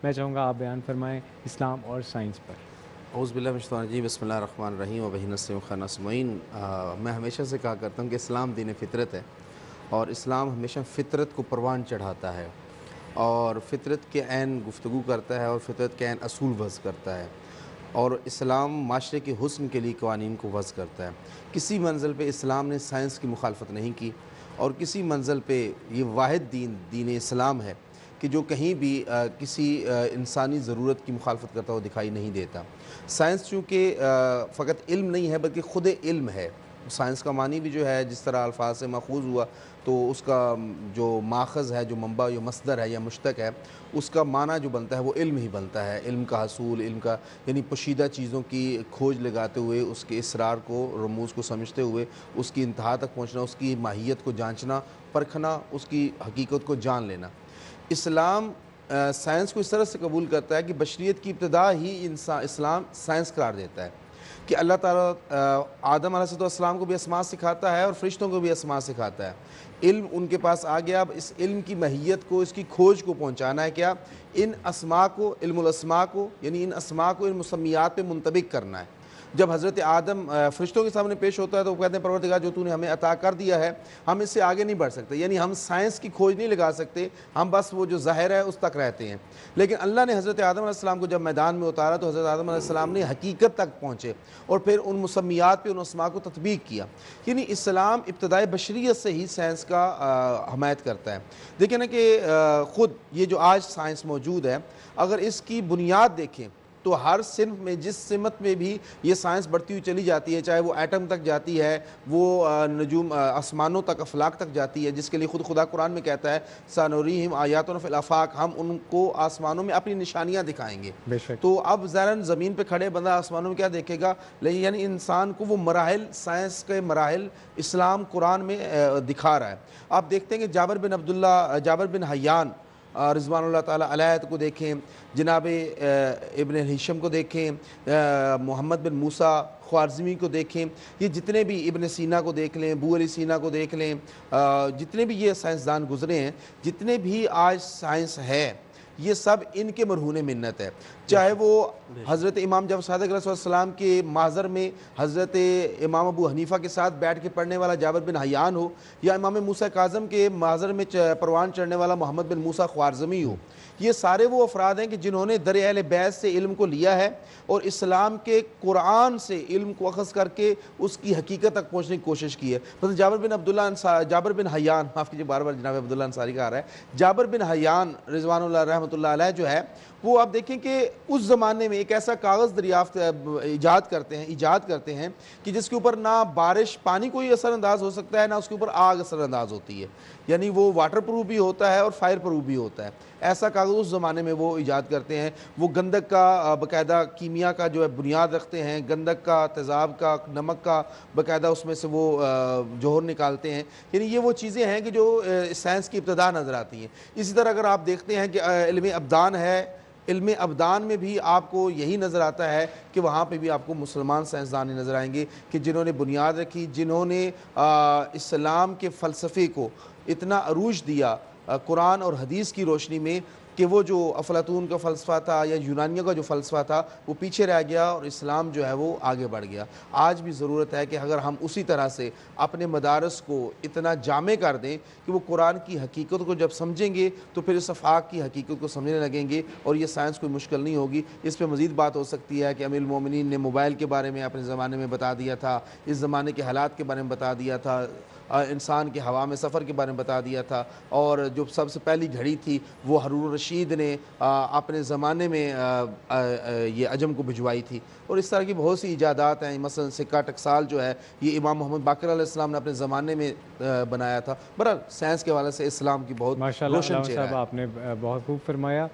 میں چاہوں گا آپ بیان فرمائیں اسلام اور سائنس پر۔ اعوذ باللہ من الشیطان الرجیم، بسم اللہ الرحمن الرحیم و بہ نستعین خیر نسمعین۔ میں ہمیشہ سے کہا کرتا ہوں کہ اسلام دین فطرت ہے، اور اسلام ہمیشہ فطرت کو پروان چڑھاتا ہے، اور فطرت کے عین گفتگو کرتا ہے، اور فطرت کے عین اصول وضع کرتا ہے، اور اسلام معاشرے کے حسن کے لیے قوانین کو وضع کرتا ہے۔ کسی منزل پہ اسلام نے سائنس کی مخالفت نہیں کی، اور کسی منزل پہ یہ واحد دین اسلام ہے کہ جو کہیں بھی کسی انسانی ضرورت کی مخالفت کرتا ہوا دکھائی نہیں دیتا۔ سائنس چونکہ فقط علم نہیں ہے بلکہ خود علم ہے۔ سائنس کا معنی بھی جو ہے جس طرح الفاظ سے ماخوذ ہوا، تو اس کا جو ماخذ ہے، جو منبع، جو مصدر ہے یا مشتق ہے، اس کا معنی جو بنتا ہے وہ علم ہی بنتا ہے۔ علم کا حصول، علم کا یعنی پوشیدہ چیزوں کی کھوج لگاتے ہوئے، اس کے اسرار کو، رموز کو سمجھتے ہوئے اس کی انتہا تک پہنچنا، اس کی ماہیت کو جانچنا، پرکھنا، اس کی حقیقت کو جان لینا۔ اسلام سائنس کو اس طرح سے قبول کرتا ہے کہ بشریت کی ابتدا ہی اسلام سائنس قرار دیتا ہے، کہ اللہ تعالیٰ آدم علیہ السلام کو بھی اسماء سکھاتا ہے اور فرشتوں کو بھی اسماء سکھاتا ہے۔ علم ان کے پاس آ گیا، اب اس علم کی ماہیت کو، اس کی کھوج کو پہنچانا ہے کیا؟ ان اسماء کو، علم الاسماء کو، یعنی ان اسماء کو ان مسمیات پہ منطبق کرنا ہے۔ جب حضرت آدم فرشتوں کے سامنے پیش ہوتا ہے تو وہ کہتے ہیں پروردگار جو تو نے ہمیں عطا کر دیا ہے، ہم اس سے آگے نہیں بڑھ سکتے، یعنی ہم سائنس کی کھوج نہیں لگا سکتے، ہم بس وہ جو ظاہر ہے اس تک رہتے ہیں۔ لیکن اللہ نے حضرت آدم علیہ السلام کو جب میدان میں اتارا تو حضرت آدم علیہ السلام نے حقیقت تک پہنچے، اور پھر ان مسمیات پہ ان اسماء کو تطبیق کیا۔ یعنی اسلام ابتدائے بشریت سے ہی سائنس کا حمایت کرتا ہے۔ دیکھیں نا کہ خود یہ جو آج سائنس موجود ہے، اگر اس کی بنیاد دیکھیں تو ہر صنف میں، جس سمت میں بھی یہ سائنس بڑھتی ہوئی چلی جاتی ہے، چاہے وہ ایٹم تک جاتی ہے، وہ نجوم، آسمانوں تک، افلاک تک جاتی ہے، جس کے لیے خود خدا قرآن میں کہتا ہے سَنُرِيهِمْ آیَاتُنَا فِی الْآفَاقِ، ہم ان کو آسمانوں میں اپنی نشانیاں دکھائیں گے۔ بے شک۔ تو اب ظاہراً زمین پہ کھڑے بندہ آسمانوں میں کیا دیکھے گا؟ لیکن یعنی انسان کو وہ مراحل، سائنس کے مراحل اسلام قرآن میں دکھا رہا ہے۔ آپ دیکھتے ہیں کہ جابر بن حیان رضوان اللہ تعالیٰ علیہ کو دیکھیں، جناب ابن ہشام کو دیکھیں، محمد بن موسیٰ خوارزمی کو دیکھیں، یہ جتنے بھی، ابن سینا کو دیکھ لیں، ابو علی سینا کو دیکھ لیں، جتنے بھی یہ سائنسدان گزرے ہیں، جتنے بھی آج سائنس ہے، یہ سب ان کے مرہون منت ہے۔ چاہے وہ حضرت امام جعفر صادق علیہ السلام کے محضر میں حضرت امام ابو حنیفہ کے ساتھ بیٹھ کے پڑھنے والا جابر بن حیان ہو، یا امام موسیٰ کاظم کے محضر میں پروان چڑھنے والا محمد بن موسیٰ خوارزمی ہو، یہ سارے وہ افراد ہیں کہ جنہوں نے در اہل بیت سے علم کو لیا ہے، اور اسلام کے قرآن سے علم کو اخذ کر کے اس کی حقیقت تک پہنچنے کی کوشش کی ہے۔ مثلا جابر بن حیان، معاف کیجیے بار بار جناب عبداللہ انصاری کا آ رہا ہے، جابر بن حیان رضوان اللہ رحمۃ اللہ علیہ جو ہے، وہ آپ دیکھیں کہ اس زمانے میں ایک ایسا کاغذ ایجاد کرتے ہیں کہ جس کے اوپر نہ بارش، پانی کوئی اثر انداز ہو سکتا ہے، نہ اس کے اوپر آگ اثر انداز ہوتی ہے، یعنی وہ واٹر پروف بھی ہوتا ہے اور فائر پروف بھی ہوتا ہے۔ ایسا کاغذ اس زمانے میں وہ ایجاد کرتے ہیں۔ وہ گندک کا باقاعدہ کیمیا کا جو ہے بنیاد رکھتے ہیں، گندک کا، تیزاب کا، نمک کا باقاعدہ اس میں سے وہ جوہر نکالتے ہیں۔ یعنی یہ وہ چیزیں ہیں کہ جو سائنس کی ابتدا نظر آتی ہیں۔ اسی طرح اگر آپ دیکھتے ہیں کہ علم ابدان ہے، علم ابدان میں بھی آپ کو یہی نظر آتا ہے کہ وہاں پہ بھی آپ کو مسلمان سائنسدان نظر آئیں گے کہ جنہوں نے بنیاد رکھی، جنہوں نے اسلام کے فلسفے کو اتنا عروج دیا قرآن اور حدیث کی روشنی میں کہ وہ جو افلاطون کا فلسفہ تھا یا یونانیوں کا جو فلسفہ تھا وہ پیچھے رہ گیا، اور اسلام جو ہے وہ آگے بڑھ گیا۔ آج بھی ضرورت ہے کہ اگر ہم اسی طرح سے اپنے مدارس کو اتنا جامع کر دیں کہ وہ قرآن کی حقیقت کو جب سمجھیں گے تو پھر اس آفاق کی حقیقت کو سمجھنے لگیں گے، اور یہ سائنس کوئی مشکل نہیں ہوگی۔ اس پہ مزید بات ہو سکتی ہے کہ امیر المومنین نے موبائل کے بارے میں اپنے زمانے میں بتا دیا تھا، اس زمانے کے حالات کے بارے میں بتا دیا تھا، انسان کے ہوا میں سفر کے بارے میں بتا دیا تھا، اور جو سب سے پہلی گھڑی تھی وہ ہارون الرشید نے اپنے زمانے میں یہ عجم کو بھجوائی تھی، اور اس طرح کی بہت سی ایجادات ہیں۔ مثلا سکہ ٹکسال جو ہے یہ امام محمد باقر علیہ السلام نے اپنے زمانے میں بنایا تھا۔ بہرحال سائنس کے حوالے سے اسلام کی بہت ماشاء اللہ روشن علامہ چہرہ صاحب، ہے۔ آپ نے بہت خوب فرمایا۔